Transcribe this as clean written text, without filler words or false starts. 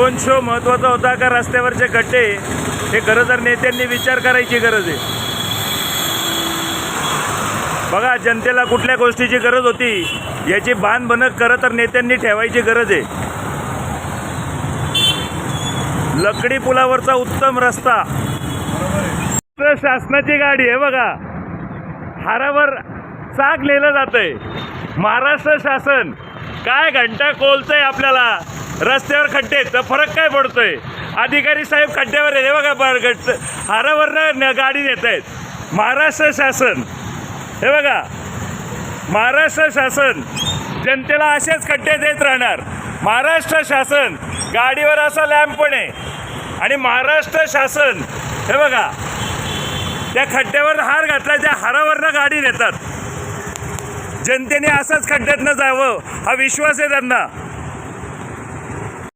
Drone show महत्त्वाचा होता का रस्त्यावरचे खड्डे हे खरं तर नेत्यांनी विचार करायची गरज आहे। बघा, जनतेला कुठल्या गोष्टीची गरज होती याची बांधबनक खरं तर नेत्यांनी ठेवायची गरज आहे। लकडी पुलावरचा उत्तम रस्ता, शासनाची गाडी आहे बघा, हारावर चाक लिहिलं जातंय। महाराष्ट्र शासन काय घंटा कोलतंय आपल्याला, रस्त्यावर खड्डे तर फरक काय पडतोय? अधिकारी साहेब खड्ड्यावर आहे बघा, हारावरनं गाडी नेत आहेत। महाराष्ट्र शासन हे बघा, महाराष्ट्र शासन जनतेला असेच खड्डे देत राहणार। महाराष्ट्र शासन गाडीवर असा लॅम्प पण आहे आणि महाराष्ट्र शासन हे बघा त्या खड्ड्यावर हार घातला, त्या हारावरनं गाडी नेतात। जनतेने असंच खड्ड्यात न जावं हा विश्वास आहे त्यांना।